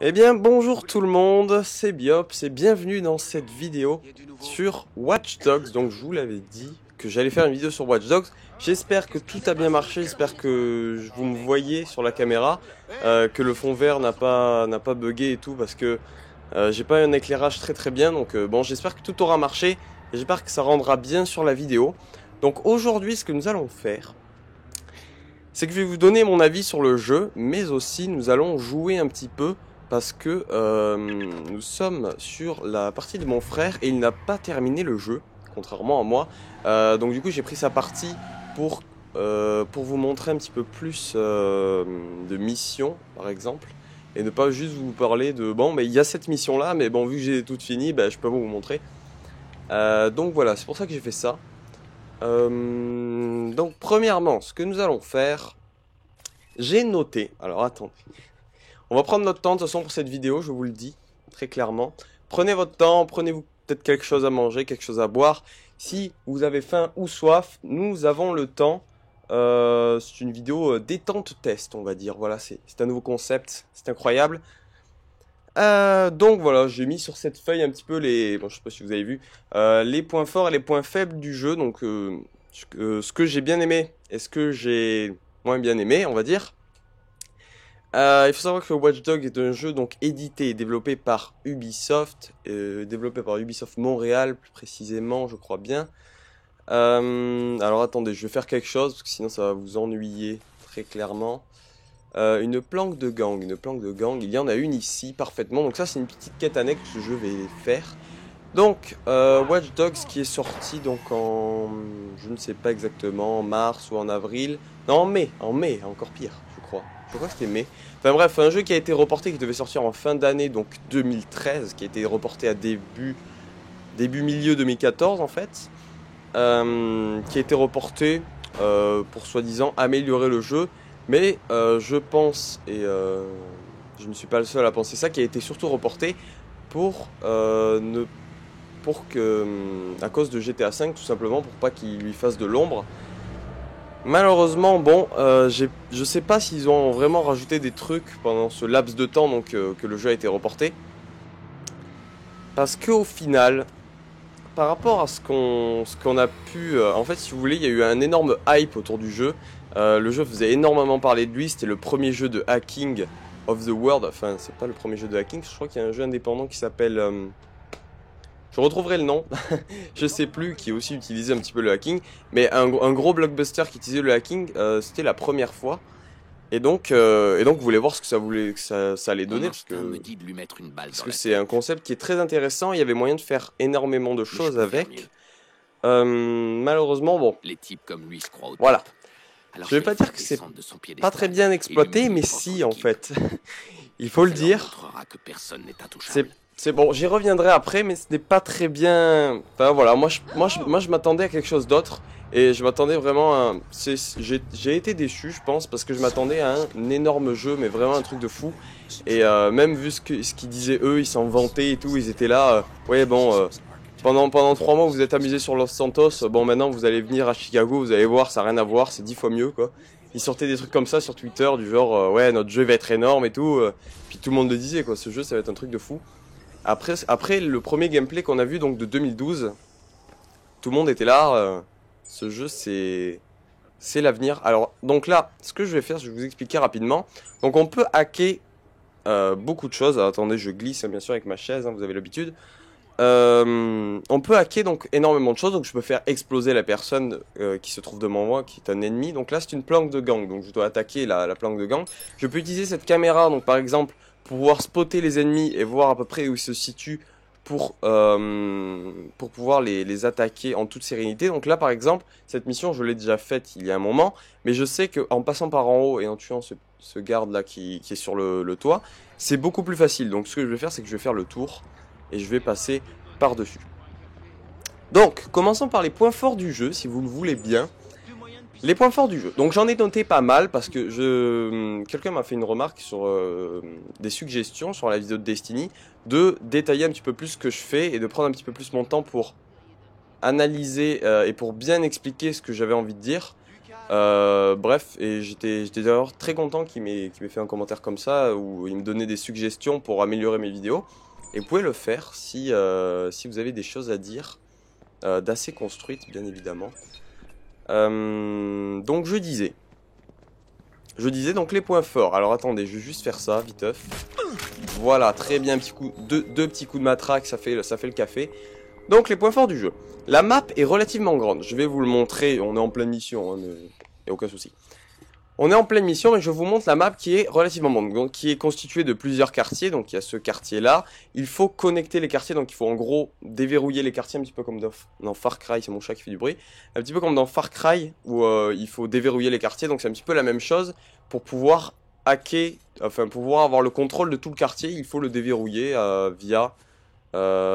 Eh bien bonjour tout le monde, c'est Biops et bienvenue dans cette vidéo sur Watch Dogs. Donc je vous l'avais dit que j'allais faire une vidéo sur Watch Dogs. J'espère que tout a bien marché, j'espère que vous me voyez sur la caméra, que le fond vert n'a pas bugué et tout parce que j'ai pas un éclairage très bien. Donc bon, j'espère que tout aura marché et j'espère que ça rendra bien sur la vidéo. Donc aujourd'hui ce que nous allons faire, c'est que je vais vous donner mon avis sur le jeu, mais aussi nous allons jouer un petit peu parce que nous sommes sur la partie de mon frère et il n'a pas terminé le jeu, contrairement à moi. Donc du coup j'ai pris sa partie pour vous montrer un petit peu plus de missions par exemple. Et ne pas juste vous parler de bon mais il y a cette mission là mais bon vu que j'ai tout fini je peux vous montrer. Donc voilà, c'est pour ça que j'ai fait ça. Donc premièrement, ce que nous allons faire, j'ai noté, alors attendez, on va prendre notre temps de toute façon pour cette vidéo, je vous le dis très clairement. Prenez votre temps, prenez-vous peut-être quelque chose à manger, quelque chose à boire. Si vous avez faim ou soif, nous avons le temps. C'est une vidéo détente test, on va dire. Voilà, c'est un nouveau concept, c'est incroyable. Donc voilà, j'ai mis sur cette feuille un petit peu les, bon, je sais pas si vous avez vu, les points forts et les points faibles du jeu. Donc ce que j'ai bien aimé et ce que j'ai moins bien aimé, on va dire. Il faut savoir que Watch Dogs est un jeu donc édité et développé par Ubisoft, Montréal plus précisément, je crois bien. Alors attendez, je vais faire quelque chose parce que sinon ça va vous ennuyer très clairement. Une planque de gang, il y en a une ici parfaitement. Donc ça c'est une petite quête annexe que je vais faire. Donc Watch Dogs qui est sorti donc en, je ne sais pas exactement, en mars ou en avril. Non, en mai, encore pire, je crois. Je crois que c'était mai. Enfin bref, un jeu qui a été reporté, qui devait sortir en fin d'année, donc 2013, qui a été reporté à milieu 2014 en fait. Qui a été reporté pour soi-disant améliorer le jeu. Mais je pense, et je ne suis pas le seul à penser ça, qui a été surtout reporté pour à cause de GTA V, tout simplement, pour pas qu'il lui fasse de l'ombre. Malheureusement, bon, je sais pas s'ils ont vraiment rajouté des trucs pendant ce laps de temps donc, que le jeu a été reporté. Parce qu'au final, par rapport à ce qu'on a pu... en fait, si vous voulez, il y a eu un énorme hype autour du jeu. Le jeu faisait énormément parler de lui. C'était le premier jeu de hacking of the world. Enfin, c'est pas le premier jeu de hacking. Je crois qu'il y a un jeu indépendant qui s'appelle... je retrouverai le nom. Je sais plus, qui aussi utilisait un petit peu le hacking. Mais un gros blockbuster qui utilisait le hacking, c'était la première fois. Et donc, vous voulez voir ce que ça allait donner, parce que c'est un concept qui est très intéressant. Il y avait moyen de faire énormément de choses avec. Malheureusement, bon, les types comme lui se croient au top. voilà. Alors Je vais pas dire que c'est pas très bien exploité, mais si en fait. Il faut le dire. C'est bon, j'y reviendrai après, mais ce n'est pas très bien. Enfin voilà, moi je m'attendais à quelque chose d'autre. Et je m'attendais vraiment à... J'ai été déçu, je pense, parce que je m'attendais à un énorme jeu, mais vraiment un truc de fou. Et même vu ce qu'ils disaient eux, ils s'en vantaient et tout, ils étaient là, ouais bon, pendant 3 mois vous êtes amusés sur Los Santos, bon maintenant vous allez venir à Chicago, vous allez voir, ça n'a rien à voir, c'est 10 fois mieux quoi. Ils sortaient des trucs comme ça sur Twitter, du genre, ouais notre jeu va être énorme et tout, puis tout le monde le disait quoi, ce jeu ça va être un truc de fou. Après le premier gameplay qu'on a vu donc de 2012, tout le monde était là, ce jeu c'est l'avenir. Alors donc là, ce que je vais faire, je vais vous expliquer rapidement. Donc on peut hacker beaucoup de choses. Alors, attendez, je glisse bien sûr avec ma chaise, hein, vous avez l'habitude. On peut hacker donc énormément de choses. Donc je peux faire exploser la personne qui se trouve devant moi, qui est un ennemi. Donc là c'est une planque de gang, donc je dois attaquer la planque de gang. Je peux utiliser cette caméra, donc par exemple, pour pouvoir spotter les ennemis et voir à peu près où ils se situent pour pouvoir les attaquer en toute sérénité. Donc là par exemple, cette mission je l'ai déjà faite il y a un moment, mais je sais qu'en passant par en haut et en tuant ce garde là qui est sur le toit, c'est beaucoup plus facile. Donc ce que je vais faire, c'est que je vais faire le tour et je vais passer par-dessus. Donc, commençons par les points forts du jeu, si vous le voulez bien. Les points forts du jeu. Donc j'en ai noté pas mal parce que quelqu'un m'a fait une remarque sur des suggestions sur la vidéo de Destiny, de détailler un petit peu plus ce que je fais et de prendre un petit peu plus mon temps pour analyser et pour bien expliquer ce que j'avais envie de dire. Bref, et j'étais d'ailleurs très content qu'il m'ait fait un commentaire comme ça, où il me donnait des suggestions pour améliorer mes vidéos. Et vous pouvez le faire si vous avez des choses à dire, d'assez construites bien évidemment. Donc je disais donc les points forts. Alors attendez, je vais juste faire ça, viteuf. Voilà, très bien, deux petits coups de matraque, ça fait le café. Donc les points forts du jeu. La map est relativement grande, je vais vous le montrer, on est en pleine mission, hein, mais il n'y a aucun souci. On est en pleine mission et je vous montre la map qui est relativement grande, donc qui est constituée de plusieurs quartiers. Donc il y a ce quartier là, il faut connecter les quartiers, donc il faut en gros déverrouiller les quartiers un petit peu comme dans Far Cry, c'est mon chat qui fait du bruit. Un petit peu comme dans Far Cry où il faut déverrouiller les quartiers, donc c'est un petit peu la même chose. Pour pouvoir hacker, enfin pouvoir avoir le contrôle de tout le quartier, il faut le déverrouiller via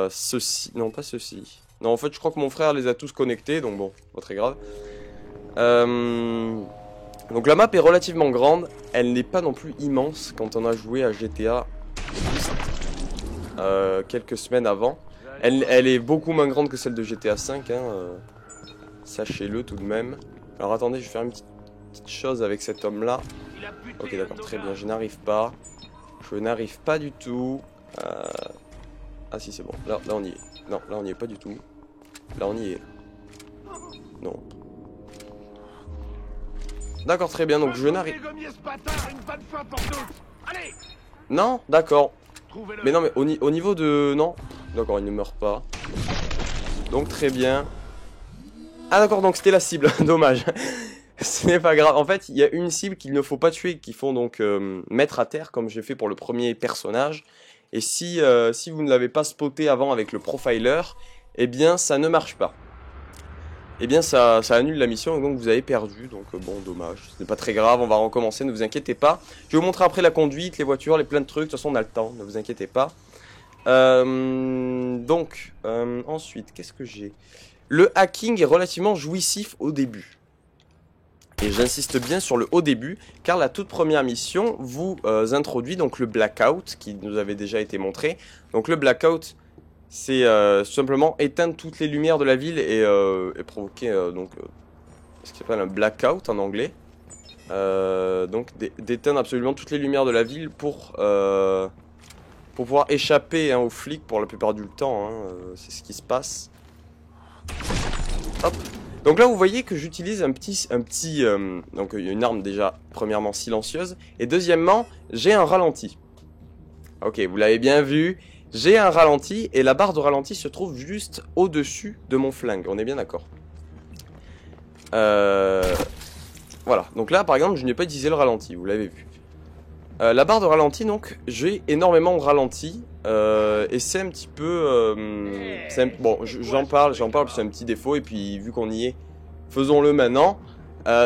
ceci, non pas ceci. Non en fait je crois que mon frère les a tous connectés, donc bon, pas très grave. Donc la map est relativement grande, elle n'est pas non plus immense quand on a joué à GTA quelques semaines avant. Elle est beaucoup moins grande que celle de GTA 5, hein, sachez-le tout de même. Alors attendez, je vais faire une petite chose avec cet homme là. Ok d'accord, très bien, je n'arrive pas. Je n'arrive pas du tout. Ah si c'est bon, là on y est. Non, là on n'y est pas du tout. Là on y est. Non. D'accord, très bien, donc je n'arrive... Non, d'accord. Mais non, mais au niveau de... Non. D'accord, il ne meurt pas. Donc très bien. Ah d'accord, donc c'était la cible, dommage. Ce n'est pas grave. En fait, il y a une cible qu'il ne faut pas tuer, qu'il faut donc mettre à terre, comme j'ai fait pour le premier personnage. Et si vous ne l'avez pas spoté avant avec le profiler, eh bien ça ne marche pas. Eh bien ça annule la mission et donc vous avez perdu, donc bon dommage, ce n'est pas très grave, on va recommencer, ne vous inquiétez pas. Je vais vous montrer après la conduite, les voitures, les plein de trucs, de toute façon on a le temps, ne vous inquiétez pas. Ensuite, qu'est-ce que j'ai? Le hacking est relativement jouissif au début. Et j'insiste bien sur le au début, car la toute première mission vous introduit donc le blackout, qui nous avait déjà été montré. Donc le blackout... c'est simplement éteindre toutes les lumières de la ville et provoquer ce qu'on appelle un blackout en anglais. Donc d'éteindre absolument toutes les lumières de la ville pour pouvoir échapper aux flics pour la plupart du temps. C'est ce qui se passe. Hop. Donc là vous voyez que j'utilise donc une arme déjà premièrement silencieuse et deuxièmement j'ai un ralenti. Ok, vous l'avez bien vu. J'ai un ralenti et la barre de ralenti se trouve juste au-dessus de mon flingue, on est bien d'accord. Voilà, donc là par exemple je n'ai pas utilisé le ralenti, vous l'avez vu. La barre de ralenti donc, j'ai énormément ralenti et c'est un petit peu... bon, j'en parle parce que c'est un petit défaut et puis vu qu'on y est, faisons-le maintenant.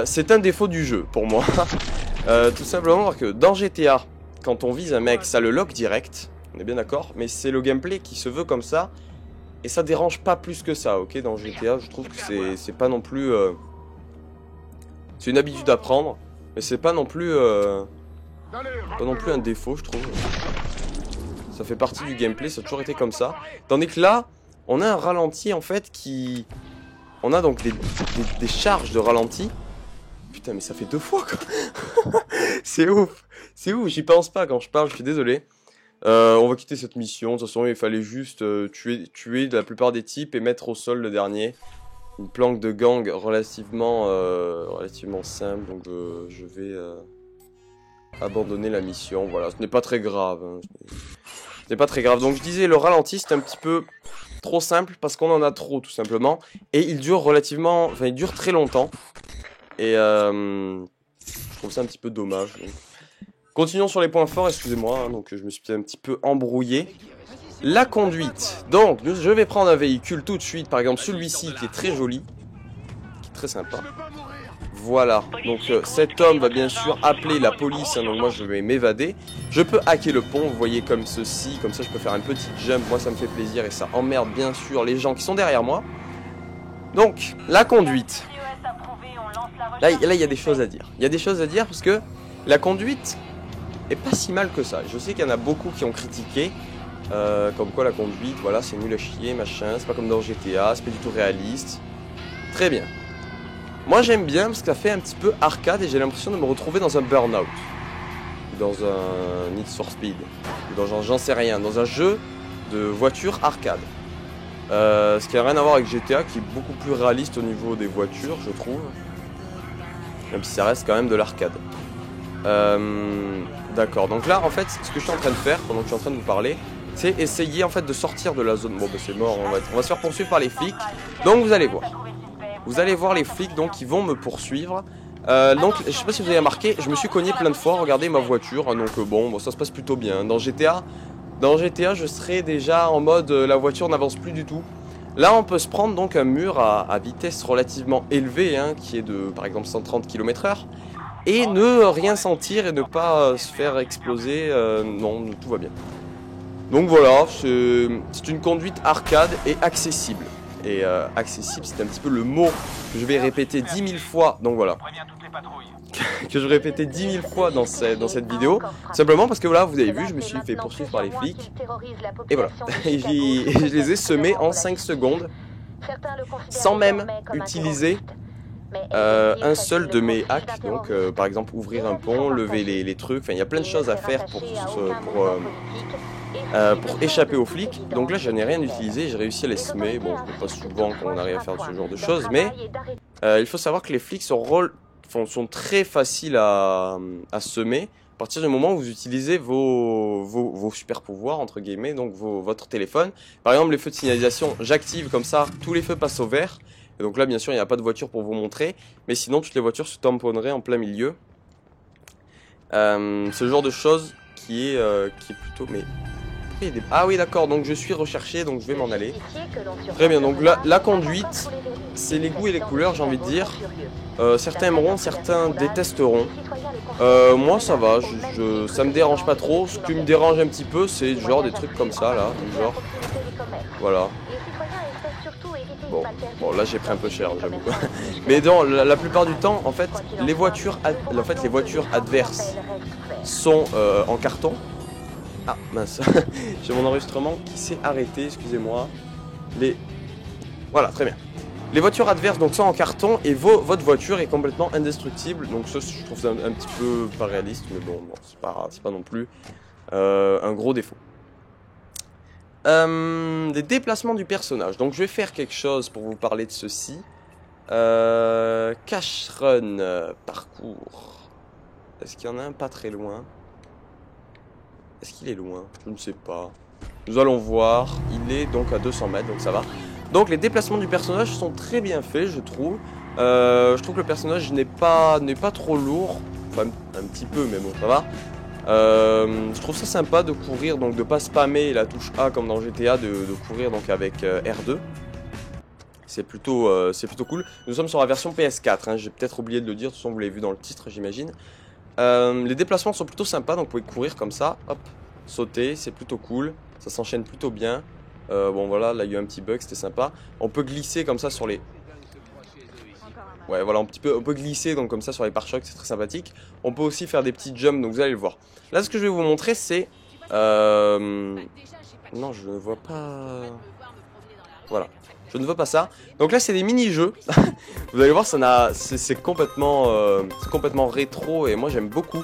C'est un défaut du jeu pour moi. Tout simplement parce que dans GTA, quand on vise un mec, ça le lock direct. On est bien d'accord, mais c'est le gameplay qui se veut comme ça. Et ça dérange pas plus que ça, ok. Dans GTA, je trouve que c'est pas non plus... c'est une habitude à prendre. Mais c'est pas non plus... un défaut, je trouve. Ça fait partie du gameplay, ça a toujours été comme ça. Tandis que là, on a un ralenti en fait qui... On a donc des charges de ralenti. Putain, mais ça fait 2 fois quoi. C'est ouf. C'est ouf, j'y pense pas quand je parle, je suis désolé. On va quitter cette mission, de toute façon il fallait juste tuer la plupart des types et mettre au sol le dernier. Une planque de gang relativement simple, donc je vais abandonner la mission, voilà, ce n'est pas très grave. Hein. Ce n'est pas très grave, donc je disais le ralenti c'est un petit peu trop simple parce qu'on en a trop tout simplement. Et il dure il dure très longtemps. Et je trouve ça un petit peu dommage. Donc. Continuons sur les points forts, excusez-moi, hein, donc je me suis un petit peu embrouillé. La conduite. Donc, je vais prendre un véhicule tout de suite, par exemple celui-ci qui est très joli, qui est très sympa. Voilà, donc cet homme va bien sûr appeler la police, hein, donc moi je vais m'évader. Je peux hacker le pont, vous voyez comme ceci, comme ça je peux faire un petit jump, moi ça me fait plaisir et ça emmerde bien sûr les gens qui sont derrière moi. Donc, la conduite. Là il y a des choses à dire. Il y a des choses à dire parce que la conduite... est pas si mal que ça. Je sais qu'il y en a beaucoup qui ont critiqué comme quoi la conduite, voilà, c'est nul à chier, machin, c'est pas comme dans GTA, c'est pas du tout réaliste. Très bien. Moi j'aime bien parce que ça fait un petit peu arcade et j'ai l'impression de me retrouver dans un Burnout. Dans un Need for Speed. Dans j'en sais rien. Dans un jeu de voiture arcade. Ce qui n'a rien à voir avec GTA qui est beaucoup plus réaliste au niveau des voitures je trouve. Même si ça reste quand même de l'arcade. D'accord, donc là en fait ce que je suis en train de faire pendant que je suis en train de vous parler, c'est essayer en fait de sortir de la zone. Bon bah c'est mort, on va se faire poursuivre par les flics. Donc vous allez voir. Vous allez voir les flics donc qui vont me poursuivre. Donc je sais pas si vous avez remarqué, je me suis cogné plein de fois, regardez ma voiture. Donc bon ça se passe plutôt bien. Dans GTA je serais déjà en mode la voiture n'avance plus du tout. Là on peut se prendre donc un mur à vitesse relativement élevée hein, qui est de par exemple 130 km/h. Et ne rien sentir et ne pas se faire exploser, non, tout va bien. Donc voilà, c'est une conduite arcade et accessible. Et accessible, c'est un petit peu le mot que je vais répéter 10 000 fois, donc voilà. Que je vais répéter 10 000 fois dans cette vidéo. Simplement parce que voilà, vous avez vu, je me suis fait poursuivre par les flics. Et voilà, et je les ai semés en 5 secondes. Sans même utiliser un seul de mes hacks, donc par exemple ouvrir un pont, lever les trucs, enfin il y a plein de choses à faire pour échapper aux flics. Donc là je n'ai rien utilisé, j'ai réussi à les semer. Bon c'est pas souvent qu'on arrive à faire ce genre de choses, mais il faut savoir que les flics sont très faciles à semer à partir du moment où vous utilisez vos super pouvoirs entre guillemets, donc votre téléphone. Par exemple les feux de signalisation, j'active comme ça, tous les feux passent au vert. Et donc là bien sûr il n'y a pas de voiture pour vous montrer, mais sinon toutes les voitures se tamponneraient en plein milieu. C'est le genre de choses qui est plutôt... Mais... Ah oui d'accord, donc je suis recherché, donc je vais m'en aller. Très bien, donc la conduite, c'est les goûts et les couleurs j'ai envie de dire. Certains aimeront, certains détesteront. Moi ça va, ça me dérange pas trop. Ce qui me dérange un petit peu c'est genre des trucs comme ça là, genre. Voilà. Bon là j'ai pris un peu cher j'avoue. Mais dans la plupart du temps en fait les voitures adverses sont en carton. Ah mince, j'ai mon enregistrement qui s'est arrêté, excusez-moi. Voilà, très bien. Les voitures adverses donc sont en carton et votre voiture est complètement indestructible. Donc ça je trouve ça un petit peu pas réaliste, mais bon c'est pas non plus un gros défaut. Des déplacements du personnage. Donc je vais faire quelque chose pour vous parler de ceci. Cash run, parcours. Est-ce qu'il y en a un pas très loin? Est-ce qu'il est loin? Je ne sais pas. Nous allons voir. Il est donc à 200 mètres, donc ça va. Donc les déplacements du personnage sont très bien faits, je trouve. Je trouve que le personnage n'est pas trop lourd. Enfin, un petit peu, mais bon, ça va. Je trouve ça sympa de courir, donc de pas spammer la touche A comme dans GTA, de courir donc avec R2. C'est plutôt cool. Nous sommes sur la version PS4, hein, j'ai peut-être oublié de le dire, de toute façon vous l'avez vu dans le titre j'imagine. Les déplacements sont plutôt sympas, donc vous pouvez courir comme ça, hop, sauter, c'est plutôt cool, ça s'enchaîne plutôt bien. Bon voilà, là il y a eu un petit bug, c'était sympa. On peut glisser comme ça sur les... Ouais voilà, on peut glisser donc comme ça sur les pare-chocs, c'est très sympathique. On peut aussi faire des petits jumps, donc vous allez le voir. Là ce que je vais vous montrer c'est... Non je ne vois pas... Voilà, je ne vois pas ça. Donc là c'est des mini-jeux. Vous allez voir, c'est complètement rétro et moi j'aime beaucoup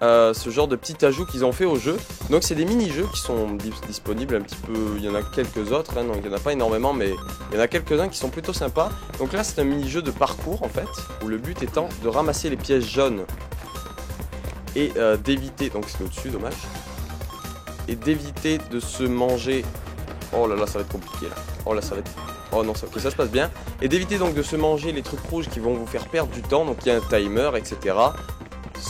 ce genre de petits ajouts qu'ils ont fait au jeu. Donc c'est des mini-jeux qui sont disponibles un petit peu, il y en a quelques autres, hein, donc il n'y en a pas énormément mais il y en a quelques-uns qui sont plutôt sympas. Donc là c'est un mini-jeu de parcours en fait, où le but étant de ramasser les pièces jaunes et d'éviter, donc c'est au-dessus, dommage, et d'éviter de se manger... Oh là là, ça va être compliqué là. Oh là, ça va être... Oh non, ok, ça se passe bien. Et d'éviter donc de se manger les trucs rouges qui vont vous faire perdre du temps. Donc il y a un timer, etc.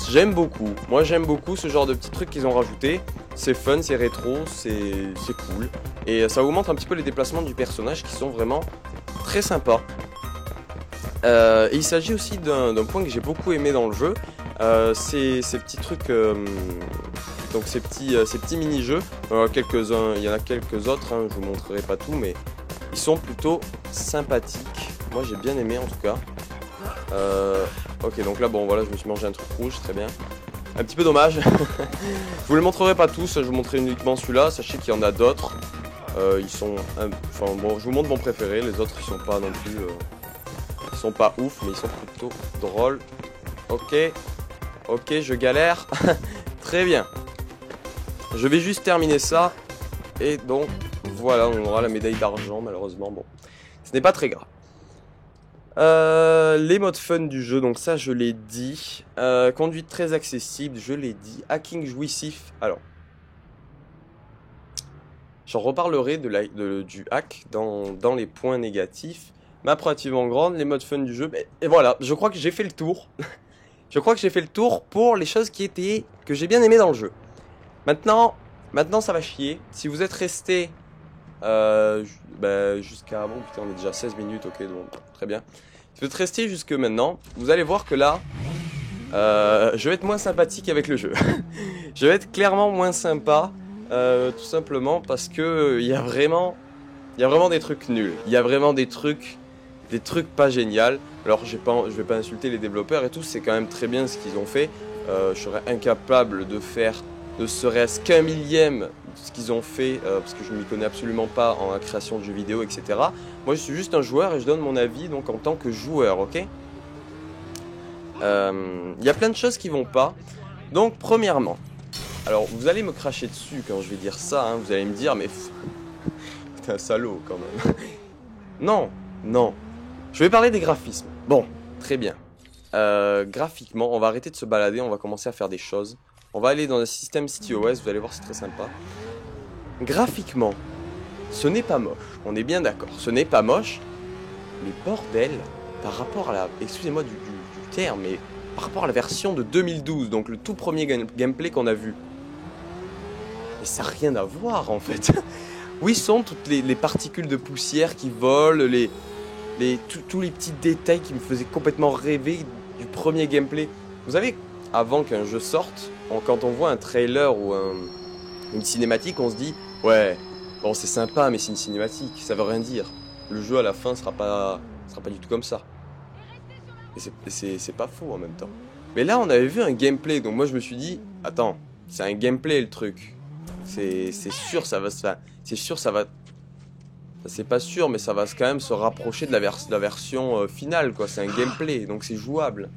J'aime beaucoup. Moi j'aime beaucoup ce genre de petits trucs qu'ils ont rajouté. C'est fun, c'est rétro, c'est cool. Et ça vous montre un petit peu les déplacements du personnage qui sont vraiment très sympas. Et il s'agit aussi d'un point que j'ai beaucoup aimé dans le jeu. Ces petits trucs... donc ces petits mini-jeux, il y en a quelques autres, hein, je vous montrerai pas tout, mais ils sont plutôt sympathiques. Moi j'ai bien aimé en tout cas. Ok, donc là bon voilà, je me suis mangé un truc rouge, très bien. Un petit peu dommage. Je vous les montrerai pas tous, je vous montrerai uniquement celui-là. Sachez qu'il y en a d'autres. Ils sont, enfin bon, je vous montre mon préféré. Les autres ils sont pas non plus qui sont pas ouf, mais ils sont plutôt drôles. Ok, ok, je galère. Très bien. Je vais juste terminer ça. Et donc, voilà, on aura la médaille d'argent, malheureusement. Bon, ce n'est pas très grave. Les modes fun du jeu, donc ça je l'ai dit. Conduite très accessible, je l'ai dit. Hacking jouissif, alors. J'en reparlerai du hack dans les points négatifs. Map relativement grande, les modes fun du jeu. Et voilà, je crois que j'ai fait le tour. Je crois que j'ai fait le tour pour les choses que j'ai bien aimé dans le jeu. Maintenant ça va chier. Si vous êtes resté jusqu'à... Bon putain, on est déjà 16 minutes, ok, donc très bien. Si vous êtes resté jusque maintenant, vous allez voir que là, je vais être moins sympathique avec le jeu. Je vais être clairement moins sympa, tout simplement parce que il y a vraiment des trucs nuls. Il y a vraiment des trucs pas géniaux. Alors je vais pas insulter les développeurs et tout, c'est quand même très bien ce qu'ils ont fait. Je serais incapable de faire ne serait-ce qu'un millième de ce qu'ils ont fait, parce que je ne m'y connais absolument pas en création de jeux vidéo, etc. Moi je suis juste un joueur et je donne mon avis donc en tant que joueur, ok. Il y a plein de choses qui vont pas. Donc premièrement, alors vous allez me cracher dessus quand je vais dire ça, hein, vous allez me dire mais t'es un salaud quand même. Non, non. Je vais parler des graphismes. Bon, très bien. Graphiquement, on va arrêter de se balader, on va commencer à faire des choses. On va aller dans un système SteamOS, vous allez voir, c'est très sympa. Graphiquement, ce n'est pas moche, on est bien d'accord. Ce n'est pas moche, mais bordel, par rapport à la... Excusez-moi du terme, mais par rapport à la version de 2012, donc le tout premier gameplay qu'on a vu. Mais ça n'a rien à voir, en fait. Où sont toutes les particules de poussière qui volent, tous les petits détails qui me faisaient complètement rêver du premier gameplay. Vous savez, avant qu'un jeu sorte, quand on voit un trailer ou une cinématique, on se dit ouais, bon c'est sympa mais c'est une cinématique, ça veut rien dire. Le jeu à la fin sera pas du tout comme ça. Et c'est pas faux en même temps. Mais là on avait vu un gameplay, donc moi je me suis dit attends, c'est un gameplay le truc. C'est sûr ça va se faire. C'est sûr ça va. C'est pas sûr mais ça va quand même se rapprocher de la version finale quoi. C'est un gameplay donc c'est jouable.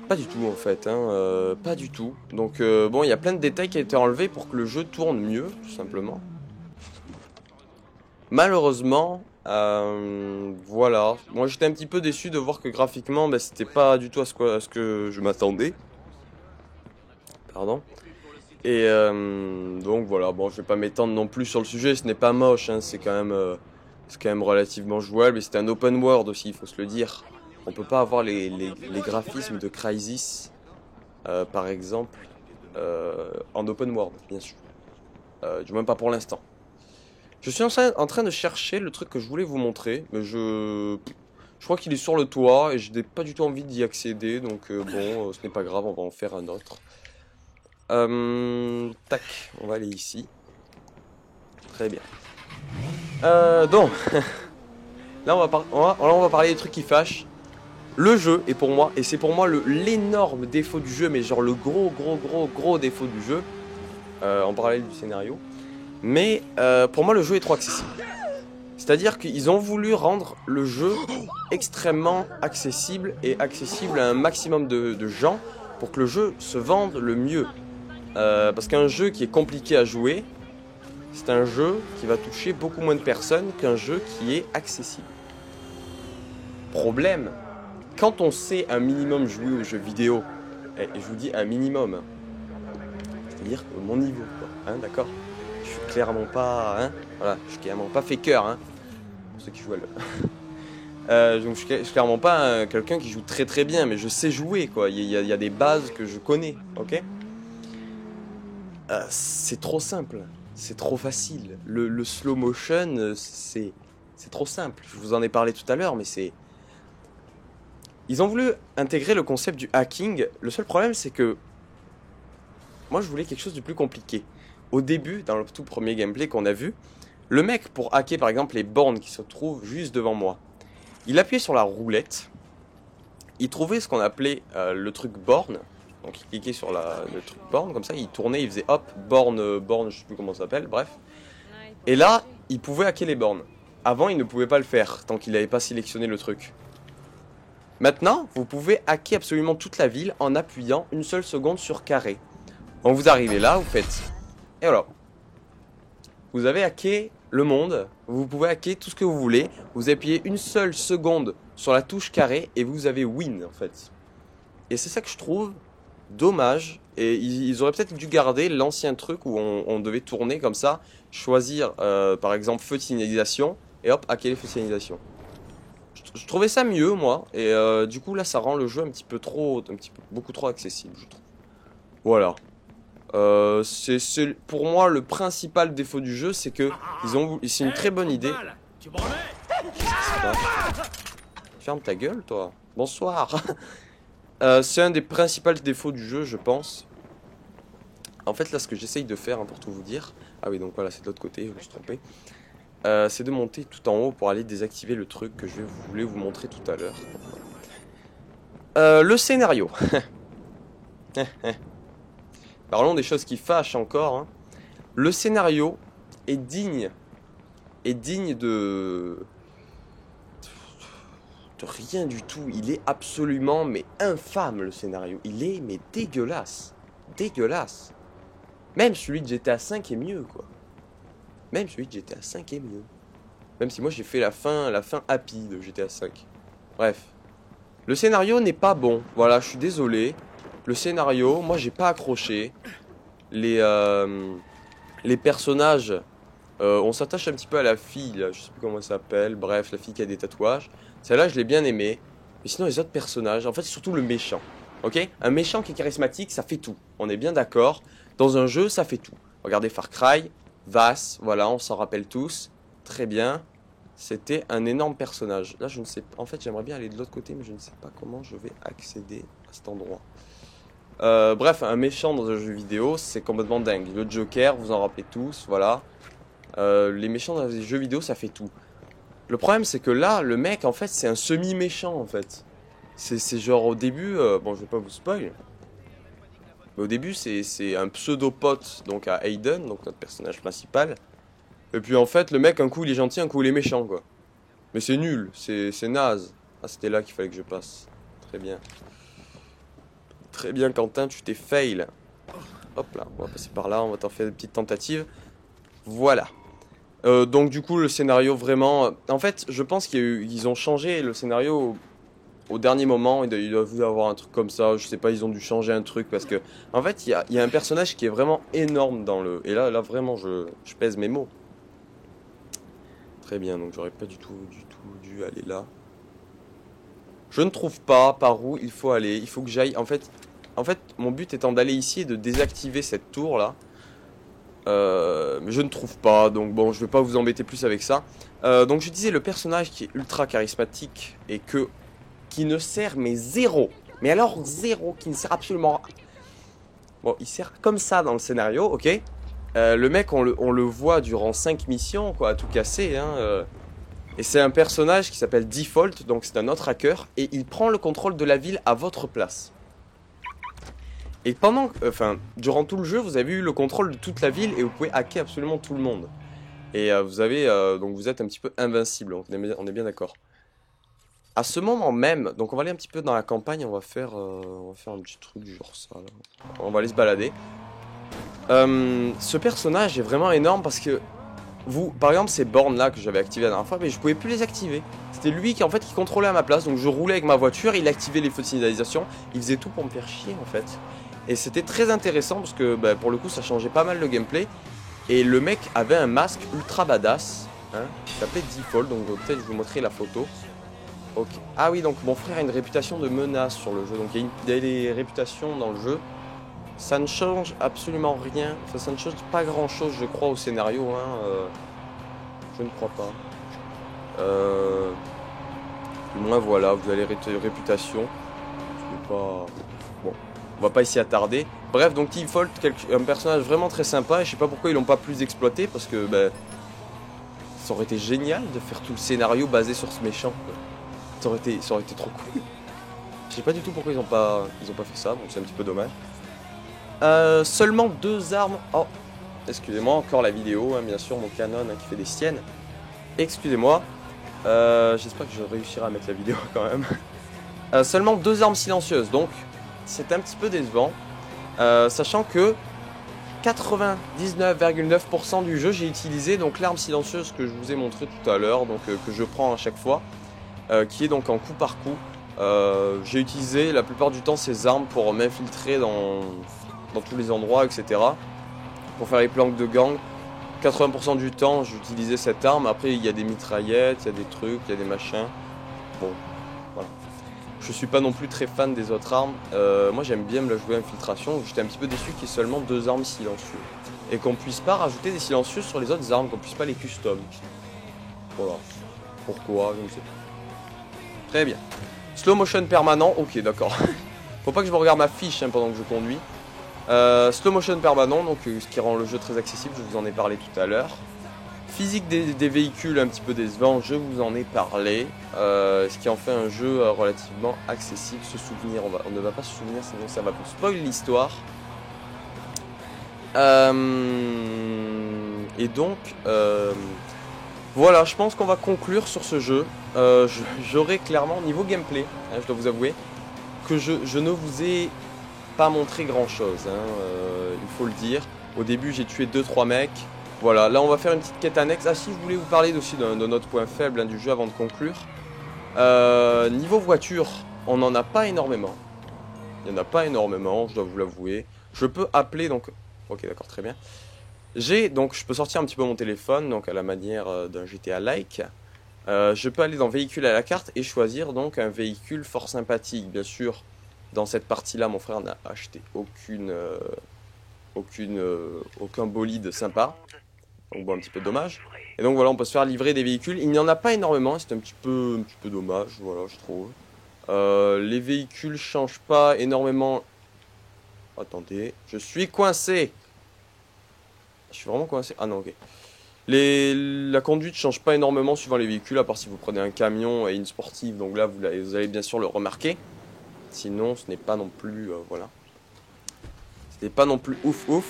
Pas du tout en fait, hein, pas du tout. Donc bon, il y a plein de détails qui ont été enlevés pour que le jeu tourne mieux, tout simplement. Malheureusement, voilà. Moi j'étais un petit peu déçu de voir que graphiquement, c'était pas du tout à ce que je m'attendais. Pardon. Et donc voilà, bon, je vais pas m'étendre non plus sur le sujet, ce n'est pas moche, hein, c'est quand même relativement jouable. Et c'est un open world aussi, il faut se le dire. On peut pas avoir les graphismes de Crysis, par exemple, en open world, bien sûr. Du moins pas pour l'instant. Je suis en train de chercher le truc que je voulais vous montrer, mais je crois qu'il est sur le toit et je n'ai pas du tout envie d'y accéder, donc bon, ce n'est pas grave, on va en faire un autre. Tac, on va aller ici. Très bien. Donc, là on va parler des trucs qui fâchent. Le jeu est pour moi, et c'est pour moi l'énorme défaut du jeu, mais genre le gros défaut du jeu, en parallèle du scénario. Mais pour moi le jeu est trop accessible. C'est-à-dire qu'ils ont voulu rendre le jeu extrêmement accessible et accessible à un maximum de gens pour que le jeu se vende le mieux. Parce qu'un jeu qui est compliqué à jouer, c'est un jeu qui va toucher beaucoup moins de personnes qu'un jeu qui est accessible. Problème. Quand on sait un minimum jouer aux jeux vidéo, et je vous dis un minimum, c'est-à-dire mon niveau, quoi, hein, d'accord. Je suis clairement pas, hein, voilà, je suis clairement pas faker, hein, pour ceux qui jouent à donc je suis clairement pas quelqu'un qui joue très bien, mais je sais jouer, quoi. Il y a des bases que je connais, ok. C'est trop simple, c'est trop facile. Le slow motion, c'est trop simple. Je vous en ai parlé tout à l'heure, mais c'est... Ils ont voulu intégrer le concept du hacking. Le seul problème, c'est que moi, je voulais quelque chose de plus compliqué. Au début, dans le tout premier gameplay qu'on a vu, le mec, pour hacker par exemple les bornes qui se trouvent juste devant moi, il appuyait sur la roulette, il trouvait ce qu'on appelait le truc borne. Donc il cliquait sur le truc borne, comme ça, il tournait, il faisait hop, borne, je sais plus comment ça s'appelle, bref. Et là, il pouvait hacker les bornes. Avant, il ne pouvait pas le faire, tant qu'il n'avait pas sélectionné le truc. Maintenant, vous pouvez hacker absolument toute la ville en appuyant une seule seconde sur carré. Donc vous arrivez là, vous faites... Et voilà. Vous avez hacké le monde. Vous pouvez hacker tout ce que vous voulez. Vous appuyez une seule seconde sur la touche carré et vous avez win en fait. Et c'est ça que je trouve dommage. Et ils auraient peut-être dû garder l'ancien truc où on devait tourner comme ça. Choisir par exemple feu de signalisation. Et hop, hacker les feux de signalisation. Je trouvais ça mieux moi. Et du coup là ça rend le jeu beaucoup trop accessible je trouve. Voilà. C'est pour moi le principal défaut du jeu, c'est que c'est une très bonne idée. Ferme ta gueule, toi. Bonsoir. C'est un des principaux défauts du jeu, je pense. En fait, là, ce que j'essaye de faire, hein, pour tout vous dire. Ah oui, donc voilà, c'est de l'autre côté, je me suis trompé. C'est de monter tout en haut pour aller désactiver le truc que je voulais vous montrer tout à l'heure. Le scénario. Parlons des choses qui fâchent encore. Hein. Le scénario est digne de rien du tout. Il est absolument mais infâme le scénario. Il est mais dégueulasse. Dégueulasse. Même celui de GTA 5 est mieux quoi. Même celui de GTA 5 est mieux. Même si moi j'ai fait la fin happy de GTA 5. Bref. Le scénario n'est pas bon. Voilà, je suis désolé. Le scénario, moi j'ai pas accroché. Les personnages, on s'attache un petit peu à la fille, là, je sais plus comment elle s'appelle. Bref, la fille qui a des tatouages. Celle-là, je l'ai bien aimée. Mais sinon, les autres personnages, en fait, c'est surtout le méchant. Ok? Un méchant qui est charismatique, ça fait tout. On est bien d'accord. Dans un jeu, ça fait tout. Regardez Far Cry, Vaas, voilà, on s'en rappelle tous. Très bien. C'était un énorme personnage. Là, je ne sais pas. En fait, j'aimerais bien aller de l'autre côté, mais je ne sais pas comment je vais accéder à cet endroit. Bref, un méchant dans un jeu vidéo, c'est complètement dingue. Le Joker, vous en rappelez tous, voilà. Les méchants dans les jeux vidéo, ça fait tout. Le problème, c'est que là, le mec, en fait, c'est un semi-méchant, en fait. C'est genre au début, bon, je vais pas vous spoil. Mais au début, c'est un pseudo-pote, donc à Aiden, donc notre personnage principal. Et puis en fait, le mec, un coup il est gentil, un coup il est méchant, quoi. Mais c'est nul, c'est naze. Ah, c'était là qu'il fallait que je passe. Très bien. Très bien, Quentin, tu t'es fail. Hop là, on va passer par là, on va t'en faire des petites tentatives. Voilà. Donc du coup, le scénario vraiment... En fait, je pense qu'ils ont changé le scénario au dernier moment. Il doit y avoir un truc comme ça, je sais pas, ils ont dû changer un truc. Parce que, en fait, il y a un personnage qui est vraiment énorme dans le... Et là vraiment, je pèse mes mots. Très bien, donc j'aurais pas du tout dû aller là. Je ne trouve pas par où il faut aller. Il faut que j'aille... En fait, mon but étant d'aller ici et de désactiver cette tour là. Mais je ne trouve pas, donc bon, je vais pas vous embêter plus avec ça. Donc je disais, le personnage qui est ultra charismatique et qui ne sert mais zéro. Mais alors zéro, qui ne sert absolument... Bon, il sert comme ça dans le scénario, ok. Le mec, on le voit durant 5 missions, quoi, à tout casser, hein. Et c'est un personnage qui s'appelle Default, donc c'est un autre hacker, et il prend le contrôle de la ville à votre place. Et durant tout le jeu, vous avez eu le contrôle de toute la ville et vous pouvez hacker absolument tout le monde. Et donc vous êtes un petit peu invincible, on est bien d'accord. À ce moment même, donc on va aller un petit peu dans la campagne, on va faire un petit truc du genre ça, là. On va aller se balader. Ce personnage est vraiment énorme parce que par exemple, ces bornes là que j'avais activées la dernière fois, mais je pouvais plus les activer. C'était lui qui contrôlait à ma place, donc je roulais avec ma voiture, il activait les feux de signalisation, il faisait tout pour me faire chier en fait. Et c'était très intéressant parce que pour le coup ça changeait pas mal le gameplay. Et le mec avait un masque ultra badass, hein, qui s'appelait Default, donc peut-être je vous montrerai la photo. Okay. Ah oui, donc mon frère a une réputation de menace sur le jeu, donc il y a des réputations dans le jeu. Ça ne change absolument rien, enfin, ça ne change pas grand chose je crois au scénario, hein, je ne crois pas. Du moins voilà, vous avez réputation, je vais pas... Bon, on va pas s'y attarder. Bref, donc Default, un personnage vraiment très sympa, et je sais pas pourquoi ils l'ont pas plus exploité, parce que ça aurait été génial de faire tout le scénario basé sur ce méchant, quoi. Ça aurait été trop cool. Je sais pas du tout pourquoi ils ont pas fait ça, donc c'est un petit peu dommage. Seulement 2 armes. Oh, excusez-moi, encore la vidéo, hein, bien sûr, mon Canon hein, qui fait des siennes. Excusez-moi. J'espère que je réussirai à mettre la vidéo quand même. seulement 2 armes silencieuses, donc c'est un petit peu décevant. Sachant que 99,9% du jeu, j'ai utilisé donc l'arme silencieuse que je vous ai montré tout à l'heure, donc que je prends à chaque fois, qui est donc en coup par coup. J'ai utilisé la plupart du temps ces armes pour m'infiltrer dans tous les endroits, etc. Pour faire les planques de gang. 80% du temps, j'utilisais cette arme. Après, il y a des mitraillettes, il y a des trucs, il y a des machins. Bon, voilà. Je suis pas non plus très fan des autres armes. Moi, j'aime bien me la jouer infiltration. J'étais un petit peu déçu qu'il y ait seulement 2 armes silencieuses. Et qu'on puisse pas rajouter des silencieux sur les autres armes, qu'on puisse pas les custom. Voilà. Pourquoi? Je ne sais pas. Très bien. Slow motion permanent, ok d'accord. Faut pas que je me regarde ma fiche hein, pendant que je conduis. Slow motion permanent, donc ce qui rend le jeu très accessible, je vous en ai parlé tout à l'heure. Physique des véhicules un petit peu décevant, je vous en ai parlé. Ce qui en fait un jeu relativement accessible. Se souvenir, on ne va pas se souvenir, sinon ça va vous spoil l'histoire. Et donc, voilà, je pense qu'on va conclure sur ce jeu. J'aurai clairement, niveau gameplay, hein, je dois vous avouer, que je ne vous ai pas montré grand chose, hein, il faut le dire. Au début, j'ai tué 2-3 mecs. Voilà, là on va faire une petite quête annexe. Ah si, je voulais vous parler aussi d'un autre point faible hein, du jeu avant de conclure. Niveau voiture, on n'en a pas énormément. Il n'y en a pas énormément, je dois vous l'avouer. Je peux appeler donc... Ok, d'accord, très bien. Donc je peux sortir un petit peu mon téléphone, donc à la manière d'un GTA-like. Je peux aller dans véhicule à la carte et choisir donc un véhicule fort sympathique. Bien sûr, dans cette partie-là, mon frère n'a acheté aucun bolide sympa. Donc bon, un petit peu dommage. Et donc voilà, on peut se faire livrer des véhicules. Il n'y en a pas énormément, c'est un petit peu dommage, voilà, je trouve. Les véhicules changent pas énormément. Attendez, je suis coincé. Je suis vraiment coincé. Ah non, ok. La conduite change pas énormément suivant les véhicules, à part si vous prenez un camion et une sportive. Donc là, vous allez bien sûr le remarquer. Sinon, ce n'est pas non plus... voilà. Ce n'est pas non plus ouf ouf.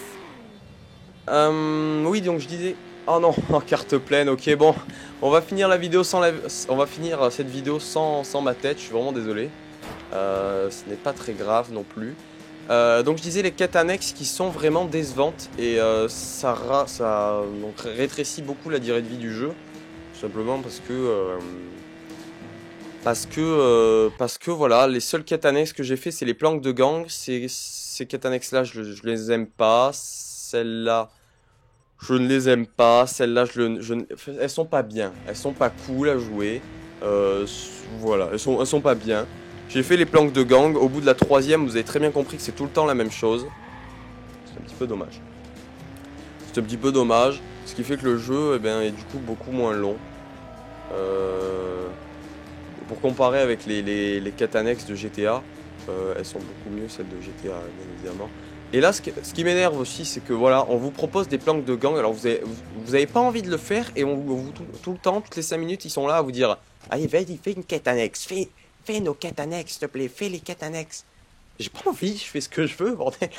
Oui, donc je disais... Oh non, en carte pleine, ok, bon. On va finir la vidéo sans on va finir cette vidéo sans ma tête, je suis vraiment désolé. Ce n'est pas très grave non plus. Donc je disais les quêtes annexes qui sont vraiment décevantes et ça donc, rétrécit beaucoup la durée de vie du jeu. Tout simplement parce que voilà, les seules quêtes annexes que j'ai fait c'est les planques de gang. Ces quêtes annexes là je les aime pas. Celles-là je ne les aime pas. Celles-là elles sont pas bien. Elles sont pas cool à jouer. Voilà, elles sont pas bien. J'ai fait les planques de gang, au bout de la 3e, vous avez très bien compris que c'est tout le temps la même chose. C'est un petit peu dommage. C'est un petit peu dommage, ce qui fait que le jeu est du coup beaucoup moins long. Pour comparer avec les quêtes annexes de GTA, elles sont beaucoup mieux celles de GTA, bien évidemment. Et là, ce qui m'énerve aussi, c'est que voilà, on vous propose des planques de gang, alors vous avez pas envie de le faire, et tout le temps, toutes les 5 minutes, ils sont là à vous dire « Allez, vas-y, fais une quête annexe, fais nos quêtes annexes, s'il te plaît, fais les quêtes annexes. » J'ai pas envie, je fais ce que je veux, bordel.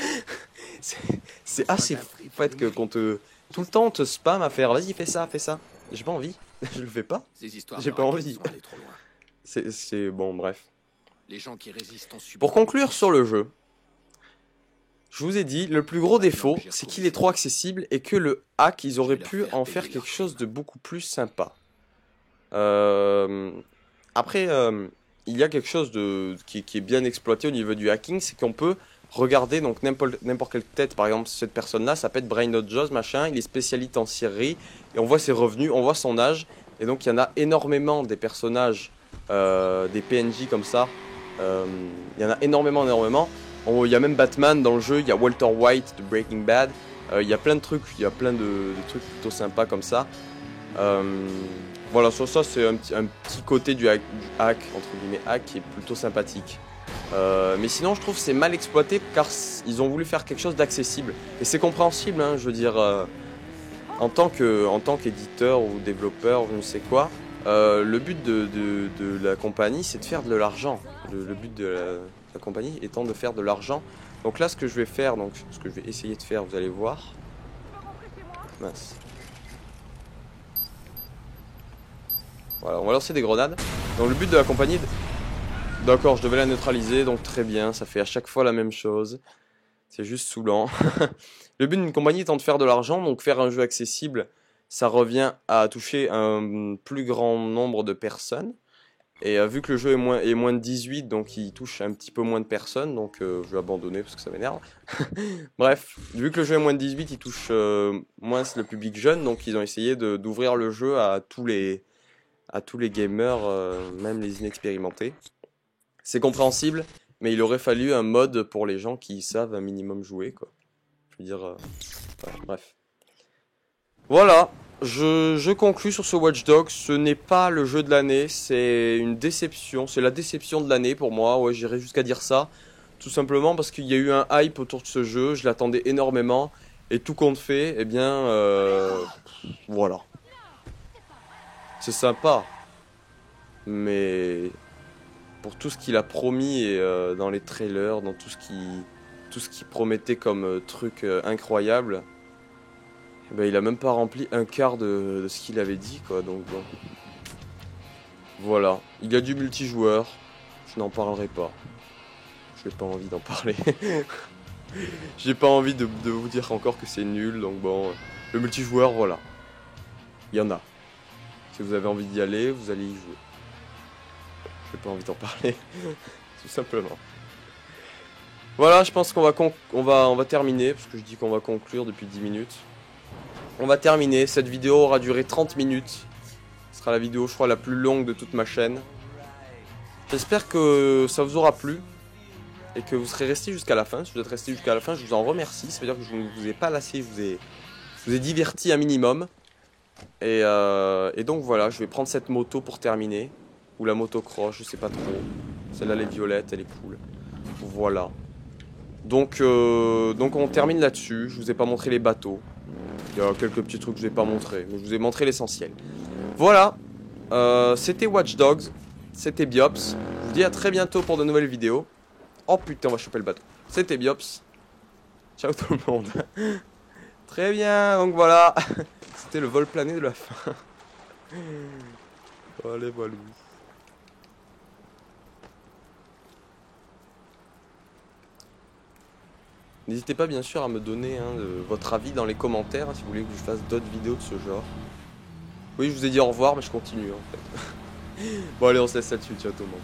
C'est assez fou, en fait, qu'on te... Tout le temps, on te spam à faire, vas-y, fais ça, fais ça. J'ai pas envie, je le fais pas. J'ai pas envie. C'est bon, bref. Pour conclure sur le jeu, je vous ai dit, le plus gros défaut, c'est qu'il est trop accessible et que le hack, ils auraient pu en faire quelque chose de beaucoup plus sympa. Après, il y a quelque chose qui est bien exploité au niveau du hacking, c'est qu'on peut regarder donc n'importe quelle tête, par exemple cette personne-là, ça peut être Brainrot Joe, machin, il est spécialiste en scierie, et on voit ses revenus, on voit son âge, et donc il y en a énormément des personnages, des PNJ comme ça, il y en a énormément. Il y a même Batman dans le jeu, il y a Walter White de Breaking Bad, il y a plein de trucs, il y a plein de trucs plutôt sympas comme ça. Voilà, sur ça c'est un petit côté du hack, entre guillemets hack, qui est plutôt sympathique. Mais sinon je trouve que c'est mal exploité car ils ont voulu faire quelque chose d'accessible. Et c'est compréhensible, hein, je veux dire, en tant qu'éditeur ou développeur, je ne sais quoi, le but de la compagnie c'est de faire de l'argent. Le but de la compagnie étant de faire de l'argent. Donc là ce que je vais faire, donc ce que je vais essayer de faire, vous allez voir. Mince. Voilà, on va lancer des grenades. Donc le but de la compagnie D'accord, je devais la neutraliser, donc très bien, ça fait à chaque fois la même chose. C'est juste saoulant. Le but d'une compagnie étant de faire de l'argent, donc faire un jeu accessible, ça revient à toucher un plus grand nombre de personnes. Et vu que le jeu est moins de 18, donc il touche un petit peu moins de personnes, donc je vais abandonner parce que ça m'énerve. Bref, vu que le jeu est moins de 18, il touche moins le public jeune, donc ils ont essayé d'ouvrir le jeu à tous les gamers, même les inexpérimentés. C'est compréhensible, mais il aurait fallu un mode pour les gens qui savent un minimum jouer, quoi. Je veux dire, ouais, bref. Voilà, je conclus sur ce Watch Dogs. Ce n'est pas le jeu de l'année, c'est une déception. C'est la déception de l'année pour moi, ouais, j'irais jusqu'à dire ça. Tout simplement parce qu'il y a eu un hype autour de ce jeu, je l'attendais énormément. Et tout compte fait, eh bien, voilà. C'est sympa, mais pour tout ce qu'il a promis et dans les trailers, dans tout ce qui promettait comme truc incroyable, eh ben, il a même pas rempli un quart de ce qu'il avait dit, quoi. Donc bon. Voilà, il y a du multijoueur, je n'en parlerai pas. Je n'ai pas envie d'en parler. J'ai pas envie de vous dire encore que c'est nul, donc bon. Le multijoueur, voilà. Il y en a. Si vous avez envie d'y aller, vous allez y jouer. J'ai pas envie d'en parler. Tout simplement. Voilà, je pense qu'on va terminer, parce que je dis qu'on va conclure depuis 10 minutes. On va terminer, cette vidéo aura duré 30 minutes. Ce sera la vidéo, je crois, la plus longue de toute ma chaîne. J'espère que ça vous aura plu. Et que vous serez resté jusqu'à la fin. Si vous êtes resté jusqu'à la fin, je vous en remercie. Ça veut dire que je ne vous ai pas lassé, je vous ai diverti un minimum. Et donc voilà, je vais prendre cette moto pour terminer. Ou la motocross, je sais pas trop. Celle-là, elle est violette, elle est cool. Voilà. Donc on termine là-dessus. Je vous ai pas montré les bateaux. Il y a quelques petits trucs que je n'ai pas montré. Mais je vous ai montré l'essentiel. Voilà. C'était Watch Dogs. C'était Biops. Je vous dis à très bientôt pour de nouvelles vidéos. Oh putain, on va choper le bateau. C'était Biops. Ciao tout le monde. Très bien, donc voilà. C'était le vol plané de la fin. Allez, voilà. N'hésitez pas bien sûr à me donner votre avis dans les commentaires si vous voulez que je fasse d'autres vidéos de ce genre. Oui, je vous ai dit au revoir, mais je continue en fait. Bon allez, on se laisse là-dessus, ciao tout le monde.